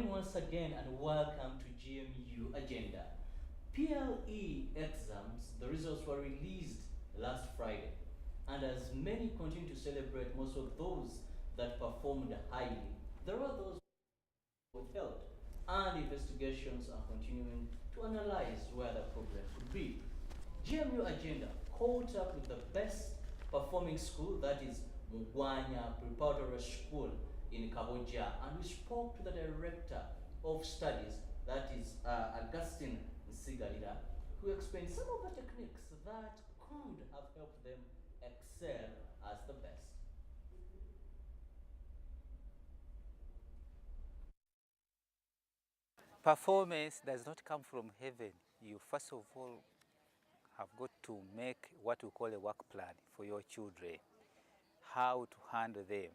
morning once again and welcome to GMU Agenda. PLE exams, the results were released last Friday, and as many continue to celebrate most of those that performed highly, there are those who failed, and investigations are continuing to analyze where the problem could be. GMU Agenda caught up with the best performing school, that is Mugwanya Preparatory School in Kaboja, and we spoke to the director of studies, that is Augustine Nsigalira, who explained some of the techniques that could have helped them excel as the best. Performance does not come from heaven. You first of all have got to make what we call a work plan for your children, how to handle them,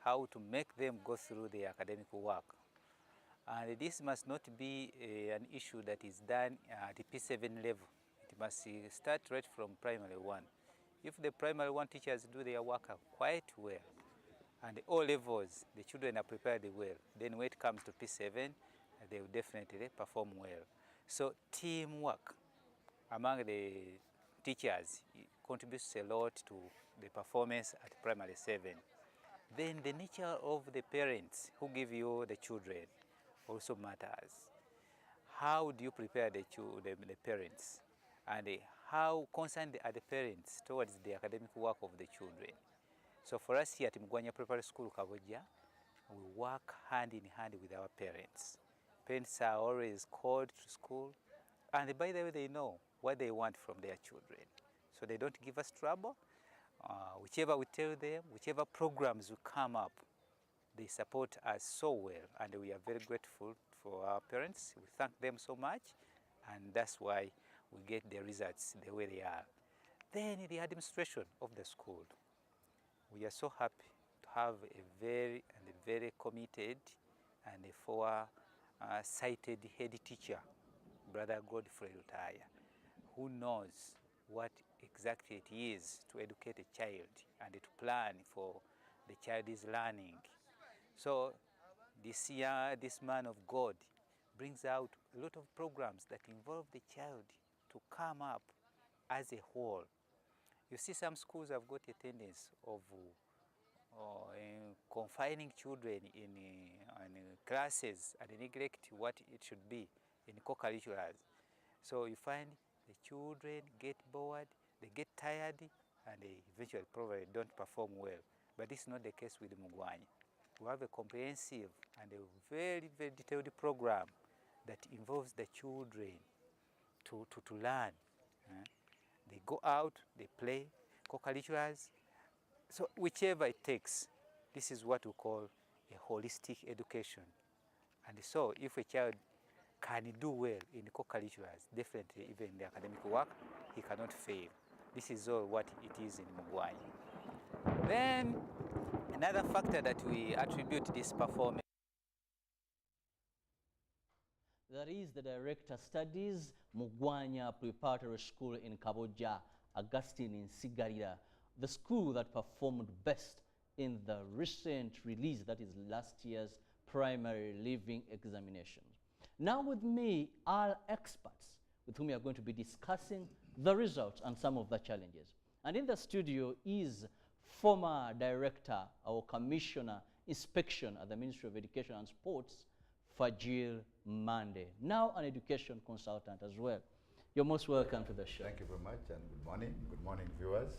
how to make them go through the academic work. And this must not be an issue that is done at the P7 level. It must start right from primary one. If the primary one teachers do their work quite well, and all levels, the children are prepared well, then when it comes to P7, they will definitely perform well. So teamwork among the teachers contributes a lot to the performance at primary 7. Then the nature of the parents who give you the children also matters. How do you prepare the parents? And how concerned are the parents towards the academic work of the children? So for us here at Mugwanya Preparatory School, Kaboja, we work hand in hand with our parents. Parents are always called to school, and by the way, they know what they want from their children. So they don't give us trouble. Whichever we tell them, whichever programs will come up, they support us so well, and we are very grateful for our parents. We thank them so much, and that's why we get the results the way they are. Then the administration of the school. We are so happy to have a very committed and a foresighted head teacher, Brother Godfrey Lutaya, who knows what exactly it is to educate a child and to plan for the child's learning. So this man of God brings out a lot of programs that involve the child to come up as a whole. You see, some schools have got a tendency of confining children in classes and neglect what it should be in co-curriculars. So you find the children get bored, they get tired, and they eventually probably don't perform well. But this is not the case with Mugwanya. We have a comprehensive and a very detailed program that involves the children to learn. They go out, they play, co-curriculars. So whichever it takes, this is what we call a holistic education. And so if a child can do well in co-curriculars, definitely even in the academic work, he cannot fail. This is all what it is in Mugwanya. Then another factor that we attribute this performance. That is the Director Studies, Mugwanya Preparatory School in Kaboja, Augustine Nsigalira, the school that performed best in the recent release, that is last year's primary leaving examinations. Now with me are experts with whom we are going to be discussing the results and some of the challenges. And in the studio is former Director or Commissioner Inspection at the Ministry of Education and Sports, Fagil Mandy, now an education consultant as well. You're most welcome to the show. Thank you very much, and good morning. Good morning, viewers.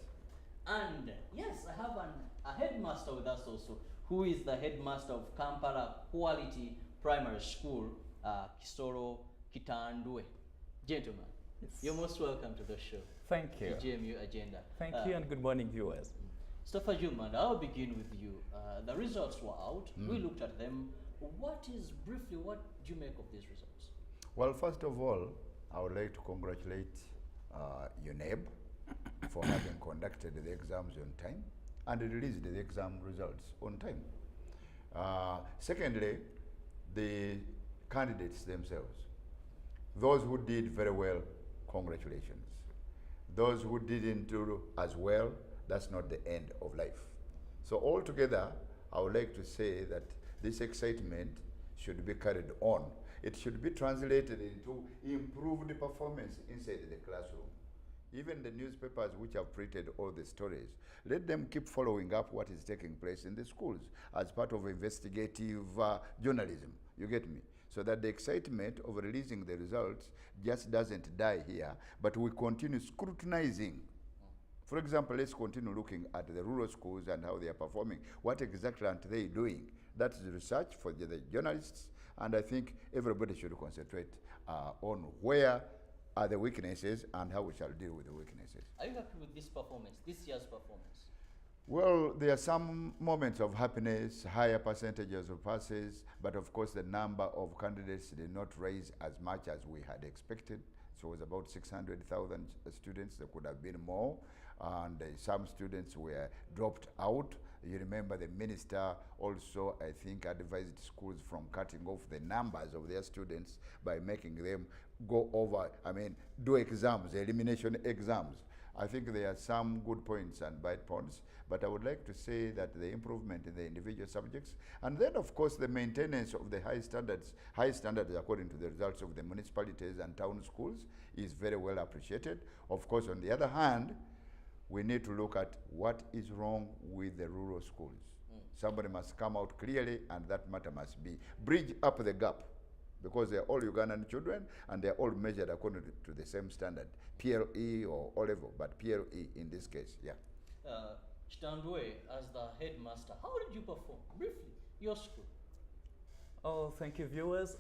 And yes, I have a headmaster with us also, who is the headmaster of Kampala Quality Primary School, Kisoro Kitandwe. Gentlemen, yes, you're most welcome to the show. Thank you. The GMU Agenda. Thank you, and good morning, viewers. Mr. Mandy, I'll begin with you. The results were out. We looked at them. What do you make of these results? Well, first of all, I would like to congratulate UNEB for having conducted the exams on time and released the exam results on time. Secondly, the candidates themselves. Those who did very well, congratulations. Those who didn't do as well, that's not the end of life. So altogether, I would like to say that this excitement should be carried on. It should be translated into improved performance inside the classroom. Even the newspapers which have printed all the stories, let them keep following up what is taking place in the schools as part of investigative journalism. You get me? So that the excitement of releasing the results just doesn't die here, but we continue scrutinizing. For example, let's continue looking at the rural schools and how they are performing. What exactly are they doing? That's the research for the journalists, and I think everybody should concentrate on where are the weaknesses and how we shall deal with the weaknesses. Are you happy with this performance, this year's performance? Well, there are some moments of happiness, higher percentages of passes, but of course the number of candidates did not rise as much as we had expected. So it was about 600,000 students. There could have been more, and some students were dropped out. You remember the minister also, I think, advised schools from cutting off the numbers of their students by making them go over, do exams, elimination exams. I think there are some good points and bad points, but I would like to say that the improvement in the individual subjects, and then of course the maintenance of the high standards according to the results of the municipalities and town schools is very well appreciated. Of course, on the other hand, we need to look at what is wrong with the rural schools. Somebody must come out clearly, and that matter must be bridge up the gap, because they're all Ugandan children and they're all measured according to the same standard, PLE or O-level, but PLE in this case, yeah. Chitandwe, as the headmaster, how did you perform? Briefly, your school. Oh, thank you, viewers.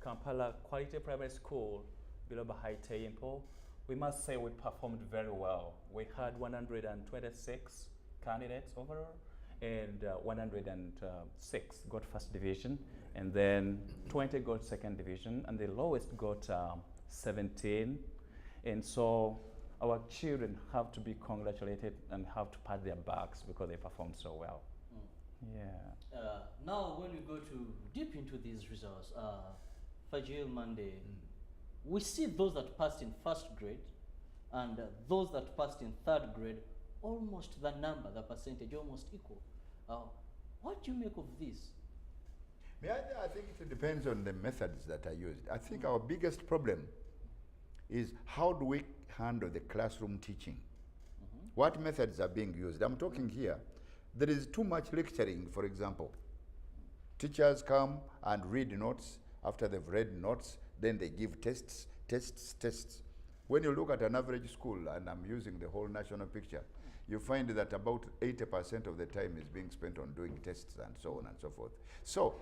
Kampala Quality Private School, below Bahai Temple. We must say we performed very well. We had 126 candidates overall, and 106 got first division, and then 20 got second division, and the lowest got 17. And so our children have to be congratulated and have to pat their backs because they performed so well. Yeah. Now, when we go to deep into these results, Fagil Mandy, we see those that passed in first grade and those that passed in third grade, almost the number, the percentage, almost equal. What do you make of this? I think it depends on the methods that are used. I think our biggest problem is how do we handle the classroom teaching? What methods are being used? I'm talking here, there is too much lecturing, for example. Teachers come and read notes. After they've read notes, then they give tests. When you look at an average school, and I'm using the whole national picture, you find that about 80% of the time is being spent on doing tests and so on and so forth. So,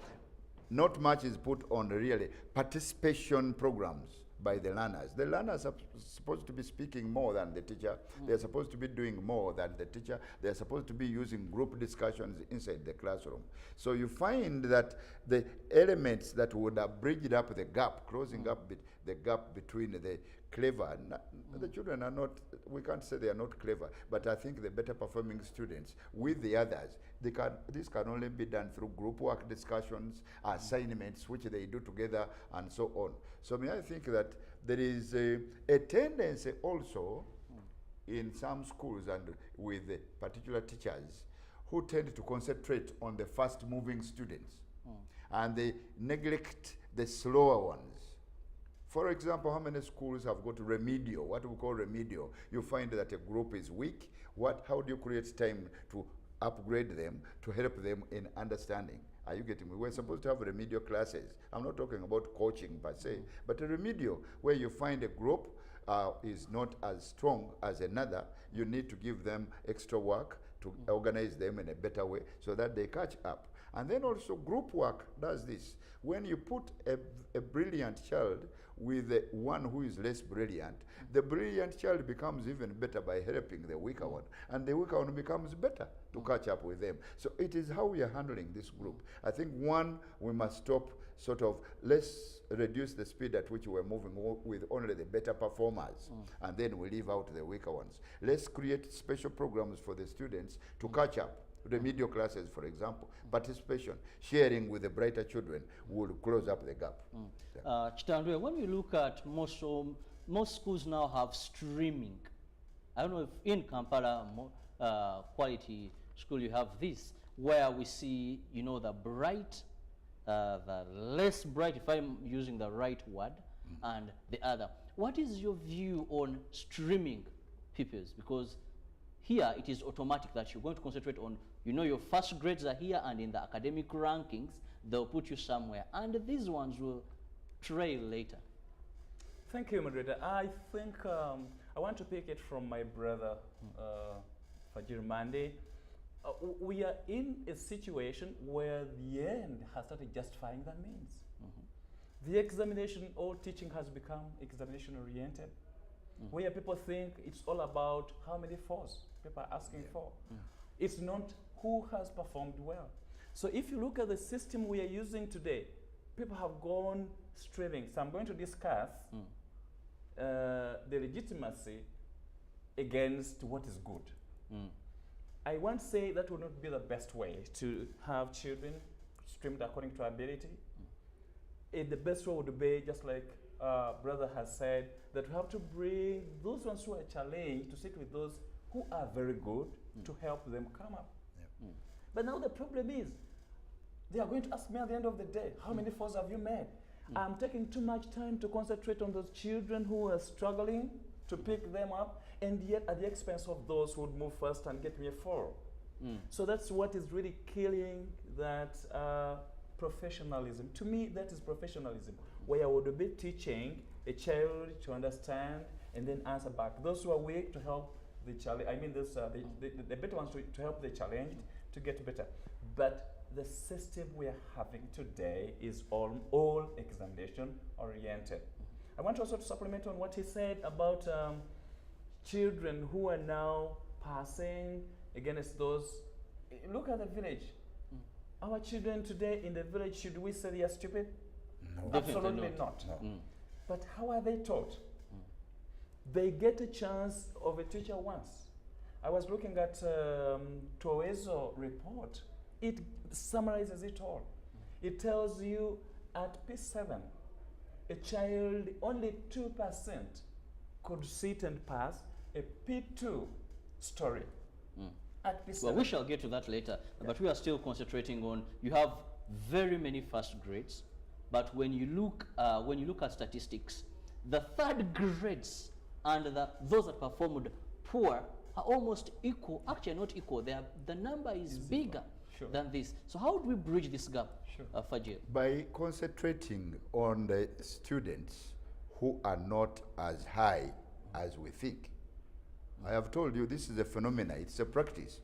not much is put on really participation programs by the learners. The learners are supposed to be speaking more than the teacher. They're supposed to be doing more than the teacher. They're supposed to be using group discussions inside the classroom. So you find that the elements that would have bridged up the gap, closing up the gap between the clever, the children are not, we can't say they are not clever, but I think the better performing students with the others, this can only be done through group work discussions, assignments which they do together, and so on. So I think that there is a tendency also in some schools and with the particular teachers who tend to concentrate on the fast moving students and they neglect the slower ones. For example, how many schools have got remedial, what we call remedial? You find that a group is weak. How do you create time to upgrade them, to help them in understanding? Are you getting me? We're supposed to have remedial classes. I'm not talking about coaching per se, but a remedial where you find a group is not as strong as another. You need to give them extra work to organize them in a better way so that they catch up. And then also group work does this. When you put a brilliant child with one who is less brilliant, the brilliant child becomes even better by helping the weaker one, and the weaker one becomes better to catch up with them. So it is how we are handling this group. I think we must stop let's reduce the speed at which we're moving with only the better performers, and then we leave out the weaker ones. Let's create special programs for the students to catch up. Remedial classes, for example, participation, sharing with the brighter children will close up the gap. Chitandwe, when you look at most schools now have streaming. I don't know if in Kampala Quality School you have this, where we see, the bright the less bright, if I'm using the right word, and the other. What is your view on streaming pupils? Because here it is automatic that you're going to concentrate on, you know, your first grades are here, and in the academic rankings, they'll put you somewhere. And these ones will trail later. Thank you, moderator. I think I want to pick it from my brother, Fagil Mandy. We are in a situation where the end has started justifying the means. The examination, all teaching has become examination oriented, where people think it's all about how many fours people are asking for. It's not who has performed well. So if you look at the system we are using today, people have gone streaming. So I'm going to discuss the legitimacy against what is good. I won't say that will not be the best way to have children streamed according to ability. The best way would be, just like brother has said, that we have to bring those ones who are challenged to sit with those who are very good to help them come up. But now the problem is, they are going to ask me at the end of the day, how many fours have you made? I'm taking too much time to concentrate on those children who are struggling to pick them up, and yet at the expense of those who would move first and get me a 4. So that's what is really killing that professionalism. To me, that is professionalism, where I would be teaching a child to understand and then answer back. Those who are weak to help the child, I mean, those, the better ones to help the challenged to get better. But the system we are having today is all examination oriented. I want also to supplement on what he said about children who are now passing against those. Look at the village. Our children today in the village, should we say they are stupid? No. Absolutely not. No. But how are they taught? They get a chance of a teacher once. I was looking at Toezo report. It summarizes it all. It tells you at P7, a child, only 2% could sit and pass a P2 story. At P7. Well, we shall get to that later, but we are still concentrating on, you have very many first grades, but when you look at statistics, the third grades and those that performed poor are almost equal. Actually, not equal. The number is bigger than this. So how do we bridge this gap, Fagil? By concentrating on the students who are not as high as we think. I have told you this is a phenomenon, it's a practice.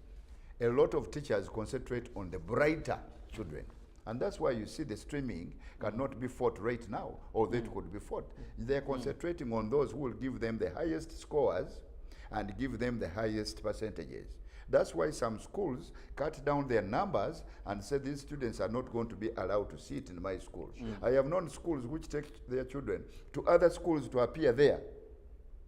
A lot of teachers concentrate on the brighter children. And that's why you see the streaming cannot be fought right now, or that could be fought. They're concentrating on those who will give them the highest scores and give them the highest percentages. That's why some schools cut down their numbers and say these students are not going to be allowed to sit in my school. I have known schools which take their children to other schools to appear there.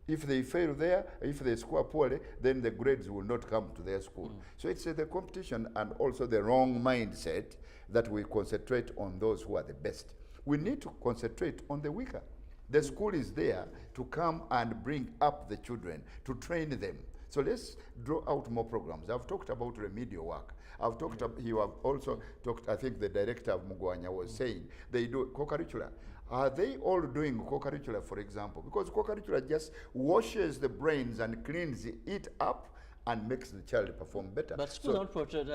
If they fail there, if they score poorly, then the grades will not come to their school. So it's the competition and also the wrong mindset that we concentrate on those who are the best. We need to concentrate on the weaker. The school is there to come and bring up the children, to train them. So let's draw out more programs. I've talked about remedial work. I've talked, you have also talked, I think the director of Mugwanya was saying, they do co-curricular. Are they all doing co-curricular, for example? Because co-curricular just washes the brains and cleans it up and makes the child perform better. But schools are not portrayed,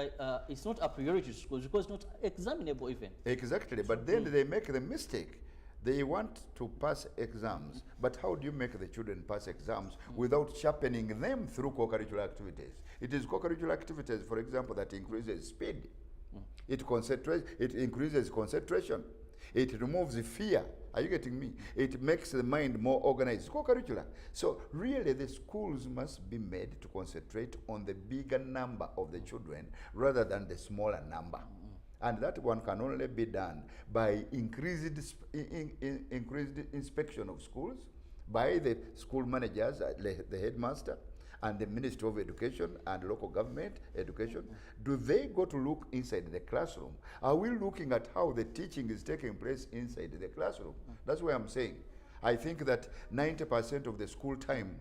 it's not a priority to schools because it's not examinable even. Exactly, but then they make the mistake. They want to pass exams, but how do you make the children pass exams without sharpening them through co-curricular activities? It is co-curricular activities, for example, that increases speed. It increases concentration. It removes the fear. Are you getting me? It makes the mind more organized. Co-curricular. So really the schools must be made to concentrate on the bigger number of the children rather than the smaller number. And that one can only be done by increased inspection of schools, by the school managers, the headmaster, and the Ministry of Education and local government education. Do they go to look inside the classroom? Are we looking at how the teaching is taking place inside the classroom? That's why I'm saying, I think that 90% of the school time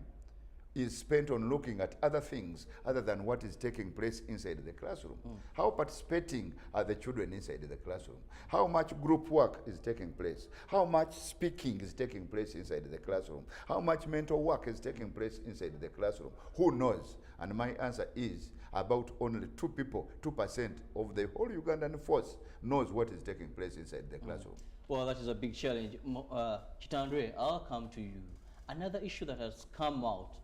is spent on looking at other things other than what is taking place inside the classroom. How participating are the children inside the classroom? How much group work is taking place? How much speaking is taking place inside the classroom? How much mental work is taking place inside the classroom? Who knows? And my answer is about only 2% of the whole Ugandan force knows what is taking place inside the classroom. Well, that is a big challenge. Chitandre, I'll come to you. Another issue that has come out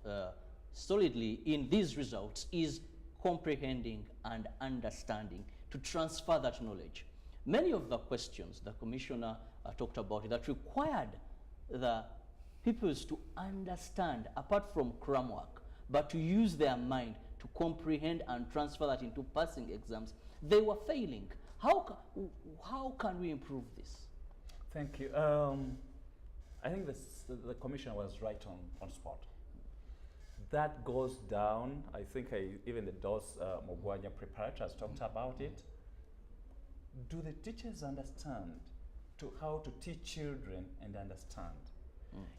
solidly in these results is comprehending and understanding, to transfer that knowledge. Many of the questions the Commissioner talked about that required the pupils to understand, apart from cram work, but to use their mind to comprehend and transfer that into passing exams, they were failing. How can we improve this? Thank you. I think the Commissioner was right on spot. That goes down. I think even the DOS Mogwanya preparators talked about it. Do the teachers understand how to teach children and understand?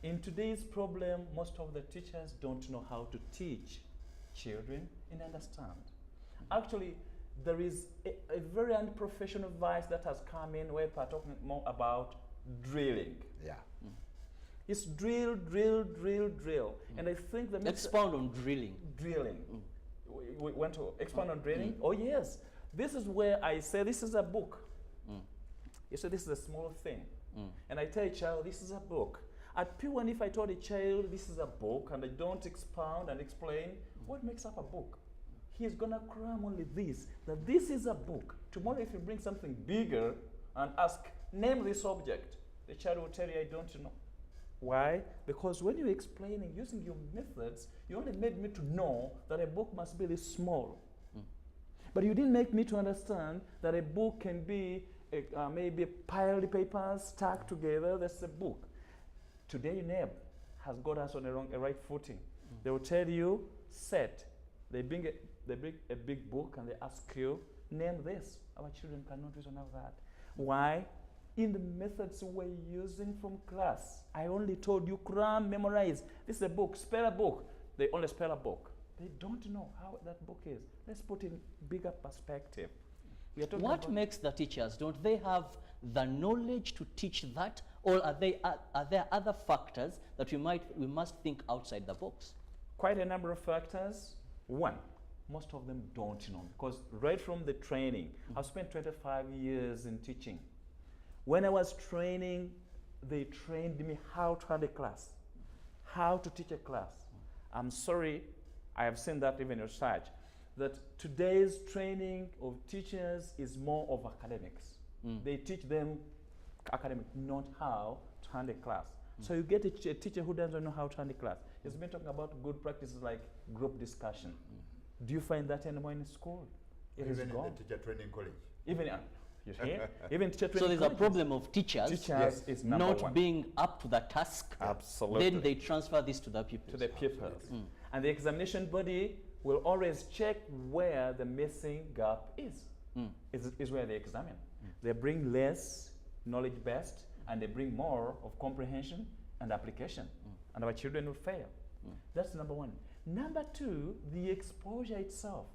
In today's problem, most of the teachers don't know how to teach children and understand. Actually, there is a very unprofessional vice that has come in where we're talking more about drilling. Yeah. It's drill, drill, drill, drill. And I think the Expound on drilling. Drilling. We want to expound on drilling? Oh yes. This is where I say this is a book. You say this is a small thing. And I tell a child this is a book. At P1, if I told a child this is a book and I don't expound and explain what makes up a book, he's gonna cram only this, that this is a book. Tomorrow if you bring something bigger and ask, name this object, the child will tell you, I don't know. Why? Because when you're explaining using your methods, you only made me to know that a book must be this small. But you didn't make me to understand that a book can be maybe piled papers stacked together. That's a book. Today, UNEB has got us on a right footing. They will tell you, set. They bring a big book and they ask you, name this. Our children cannot reason out that. Why? In the methods we're using from class, I only told you cram, memorize. This is a book, spell a book. They only spell a book. They don't know how that book is. Let's put in bigger perspective. What makes the teachers? Don't they have the knowledge to teach that, or are there other factors that we must think outside the box? Quite a number of factors. One, most of them don't know, because right from the training, I've spent 25 years in teaching. When I was training, they trained me how to run a class, how to teach a class. I'm sorry, I have seen that even in research, that today's training of teachers is more of academics. They teach them academic, not how to run a class. So you get a teacher who doesn't know how to run a class. He's been talking about good practices like group discussion. Do you find that anymore in school? Even in the teacher training college. Even you hear? Even teacher training. So there's a problem of teachers is not one. being up to the task. Absolutely. Then they transfer this to the pupils. To the pupils. And the examination body will always check where the missing gap is. Is where they examine. They bring less knowledge-based and they bring more of comprehension and application. And our children will fail. That's number one. Number two, the exposure itself.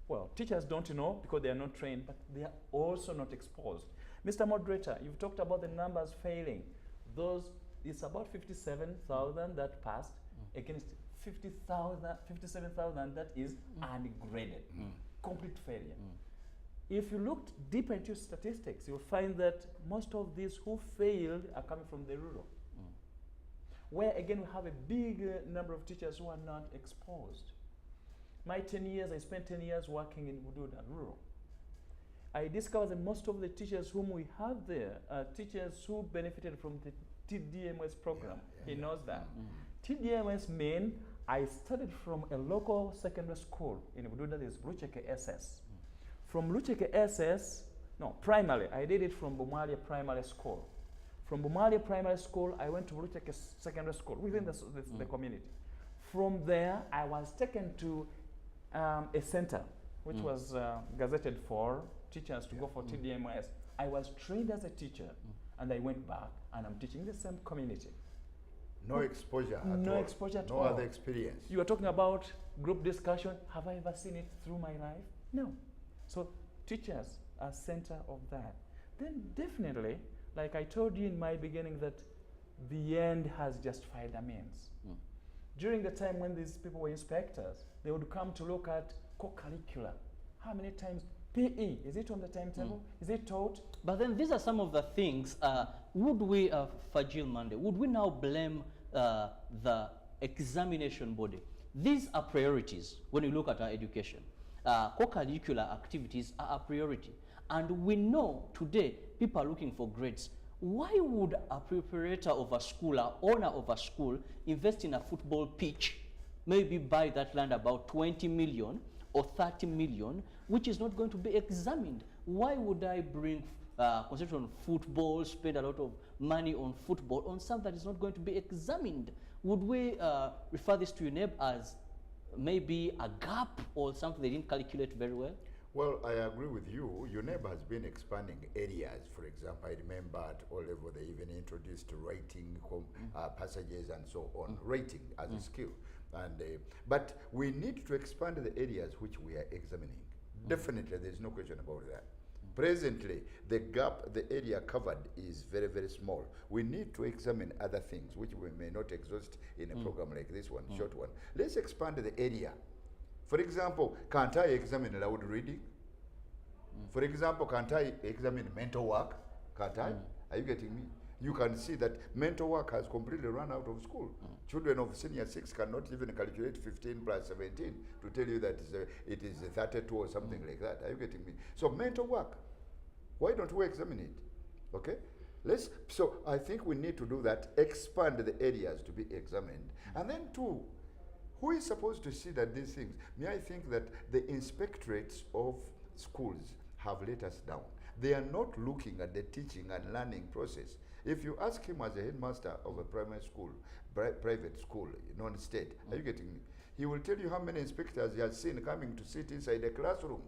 Well, teachers don't know because they are not trained, but they are also not exposed. Mr. Moderator, you've talked about the numbers failing. It's about 57,000 that passed against 57,000 that is ungraded. Complete failure. If you looked deeper into statistics, you'll find that most of these who failed are coming from the rural. Where again we have a big number of teachers who are not exposed. My 10 years, I spent 10 years working in Bududa, rural. I discovered that most of the teachers whom we have there are teachers who benefited from the TDMS program. He knows that. TDMS means I studied from a local secondary school in Bududa, there's Lucheke SS. From Lucheke SS, primary, I did it from Bumalia Primary School. From Bumalia Primary School, I went to Lucheke Secondary School within the community. From there, I was taken to a center, which was gazetted for teachers to go for TDMS. I was trained as a teacher, and I went back, and I'm teaching the same community. No exposure at No all. exposure at no all. other experience. You are talking about group discussion. Have I ever seen it through my life? No. So teachers are center of that. Then definitely, like I told you in my beginning, that the end has justified the means. During the time when these people were inspectors, they would come to look at co-curricular. How many times? PE, is it on the timetable? Is it taught? But then these are some of the things. Would we, Fagil Mandy, would we now blame the examination body? These are priorities when you look at our education. Co-curricular activities are a priority. And we know today people are looking for grades. Why would a preparator of a school, or owner of a school, invest in a football pitch, maybe buy that land about 20 million or 30 million, which is not going to be examined? Why would I bring concentration on football, spend a lot of money on football, on something that is not going to be examined? Would we refer this to UNEB as maybe a gap or something they didn't calculate very well? Well, I agree with you. UNEB has been expanding areas. For example, I remember at O level they even introduced writing passages and so on, writing as a skill. And but we need to expand the areas which we are examining. Definitely, there's no question about that. Presently, the gap, the area covered is very, very small. We need to examine other things which we may not exhaust in a program like this one, short one. Let's expand the area. For example, can't I examine loud reading? For example, can't I examine mental work? Can't I? Are you getting me? You can see that mental work has completely run out of school. Children of senior 6 cannot even calculate 15 plus 17 to tell you that it is 32 or something like that. Are you getting me? So mental work, why don't we examine it? Okay? So I think we need to do that, expand the areas to be examined. And then two, who is supposed to see that these things? May I think that the inspectorates of schools have let us down. They are not looking at the teaching and learning process. If you ask him as a headmaster of a primary school, private school, non-state, are you getting me? He will tell you how many inspectors he has seen coming to sit inside a classroom.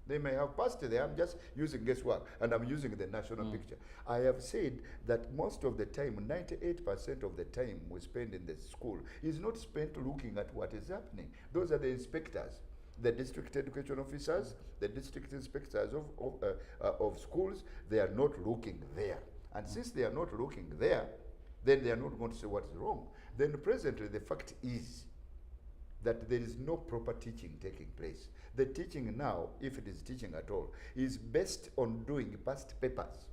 They may have passed there. I'm just using guesswork, and I'm using the national picture. I have said that most of the time, 98% of the time we spend in the school is not spent looking at what is happening. Those are the inspectors, the district education officers, the district inspectors of schools. They are not looking there. And since they are not looking there, then they are not going to say what is wrong. Then presently, the fact is that there is no proper teaching taking place. The teaching now, if it is teaching at all, is based on doing past papers.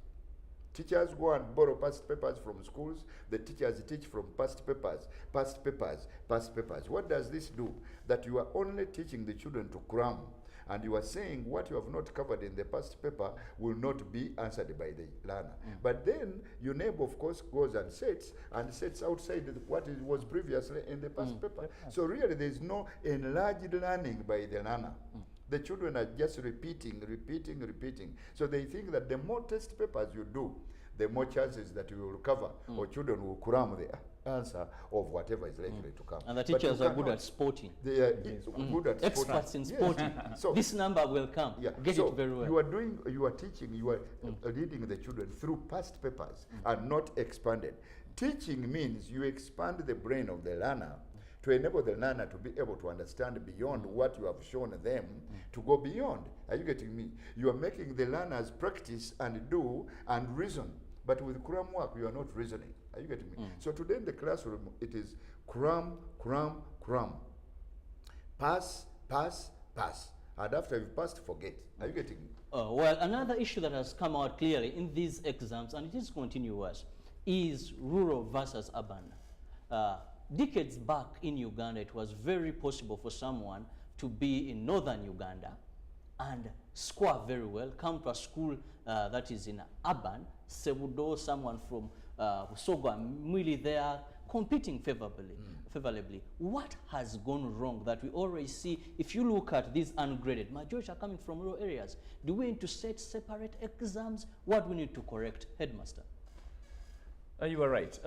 Teachers go and borrow past papers from schools. The teachers teach from past papers, past papers, past papers. What does this do? That you are only teaching the children to cram, and you are saying what you have not covered in the past paper will not be answered by the learner. But then UNEB, of course, goes and sets outside what was previously in the past paper. So really there is no enlarged learning by the learner. The children are just repeating. So they think that the more test papers you do, the more chances that you will cover, or children will cram the answer of whatever is likely to come. And the teachers are good at sporting. They are good at experts in sporting. So this number will come. Get so it very well. You are teaching, you are reading the children through past papers and not expanded. Teaching means you expand the brain of the learner to enable the learner to be able to understand beyond what you have shown them, to go beyond. Are you getting me? You are making the learners practice and do and reason. But with cram work, you are not reasoning. Are you getting me? So today in the classroom, it is cram. Pass. And after you've passed, forget. Are you getting me? Well, another issue that has come out clearly in these exams, and it is continuous, is rural versus urban. Decades back in Uganda, it was very possible for someone to be in northern Uganda and score very well, come to a school that is in urban, Sebudo, someone from Busogo and Mwili there, competing favorably. What has gone wrong that we already see? If you look at these ungraded, majority are coming from rural areas. Do we need to set separate exams? What do we need to correct? Headmaster. You are right.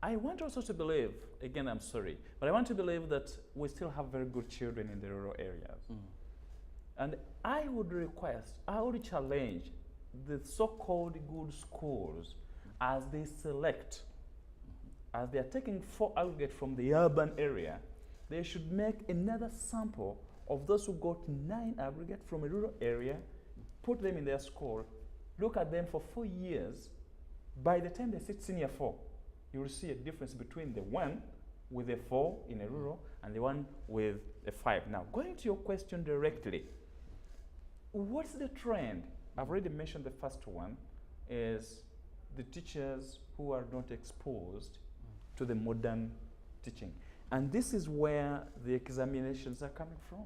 I want also to believe, again, I'm sorry, but I want to believe that we still have very good children in the rural areas. And I would challenge the so-called good schools as they select as they are taking 4 aggregate from the urban area, they should make another sample of those who got 9 aggregate from a rural area, put them in their school, look at them for 4 years. By the time they sit senior 4, you will see a difference between the one with a 4 in a rural and the one with a 5. Now, going to your question directly, what's the trend? I've already mentioned the first one is the teachers who are not exposed to the modern teaching. And this is where the examinations are coming from.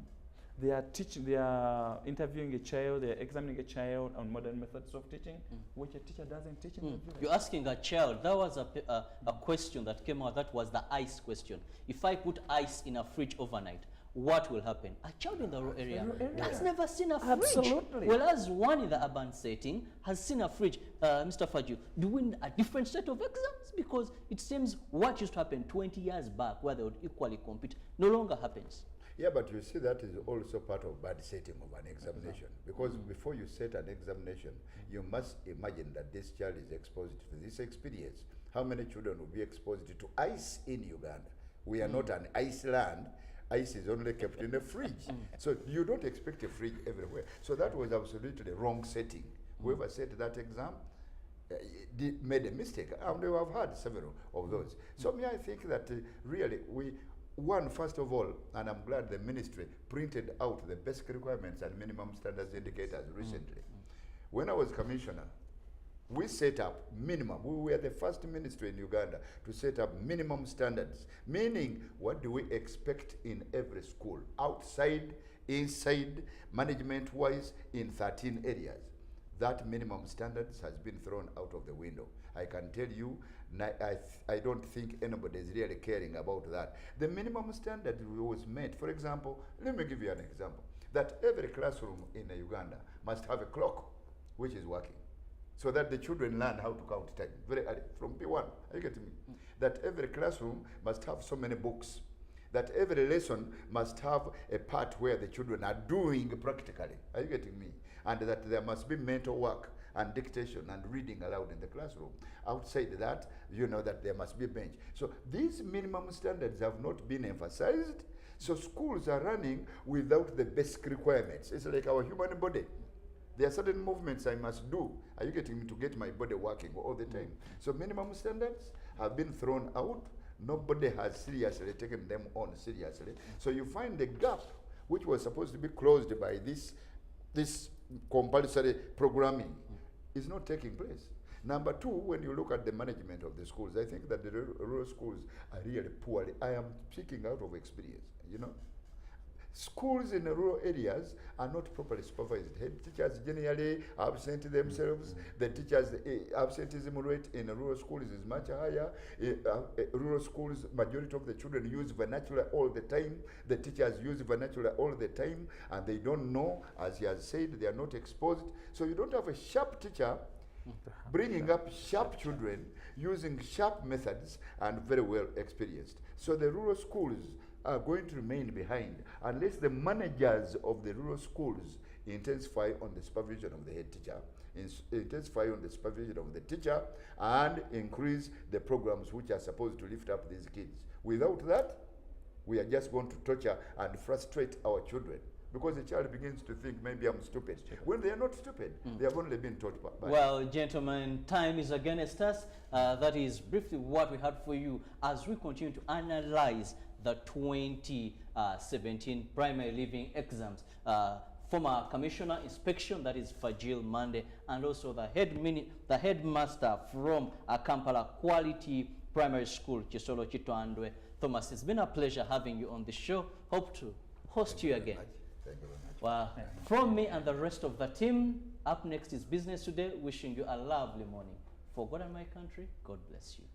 They are teaching, they are interviewing a child, they are examining a child on modern methods of teaching, which a teacher doesn't teach in the village. You're asking a child. That was a question that came out. That was the ice question. If I put ice in a fridge overnight, what will happen? A child in the rural area has never seen a fridge. Absolutely. Whereas one in the urban setting has seen a fridge. Mr. Fagil, do we need a different set of exams? Because it seems what used to happen 20 years back, where they would equally compete, no longer happens. Yeah, but you see that is also part of bad setting of an examination. Because before you set an examination, you must imagine that this child is exposed to this experience. How many children will be exposed to ice in Uganda? We are not an ice land. Ice is only kept in a fridge. So you don't expect a fridge everywhere. So that was absolutely the wrong setting. Whoever set that exam made a mistake. And we have had several of those. So I think that really first of all, and I'm glad the ministry printed out the basic requirements and minimum standards indicators recently. When I was commissioner, we set up minimum. We were the first ministry in Uganda to set up minimum standards, meaning what do we expect in every school, outside, inside, management-wise, in 13 areas. That minimum standards has been thrown out of the window. I can tell you, I don't think anybody is really caring about that. The minimum standard was made, for example, let me give you an example, that every classroom in Uganda must have a clock which is working, so that the children learn how to count time very early, from P1, are you getting me? That every classroom must have so many books, that every lesson must have a part where the children are doing practically, are you getting me? And that there must be mental work and dictation and reading aloud in the classroom. Outside that, you know that there must be a bench. So these minimum standards have not been emphasized, so schools are running without the basic requirements. It's like our human body. There are certain movements I must do. Are you getting me, to get my body working all the time? So minimum standards have been thrown out. Nobody has seriously taken them on seriously. So you find the gap, which was supposed to be closed by this compulsory programming, is not taking place. Number two, when you look at the management of the schools, I think that the rural schools are really poorly. I am speaking out of experience, you know. Schools in the rural areas are not properly supervised. Head teachers generally absent themselves. The teachers' absenteeism rate in rural schools is much higher. Rural schools, majority of the children use vernacular all the time. The teachers use vernacular all the time, and they don't know, as he has said, they are not exposed. So you don't have a sharp teacher bringing up sharp children using sharp methods and very well experienced. So the rural schools are going to remain behind unless the managers of the rural schools intensify on the supervision of the head teacher, intensify on the supervision of the teacher, and increase the programs which are supposed to lift up these kids. Without that, we are just going to torture and frustrate our children, because the child begins to think maybe I'm stupid. When they are not stupid, they have only been taught by. Well, gentlemen, time is against us. That is briefly what we had for you as we continue to analyze the 2017 primary leaving exams. Former Commissioner Inspection, that is Fagil Mandy, and also the headmaster from Kampala Quality Primary School, Chisolo Chitwandwe. Thomas, it's been a pleasure having you on the show. Hope to host you again. Thank you very much. Well, from me and the rest of the team, up next is Business Today, wishing you a lovely morning. For God and my country, God bless you.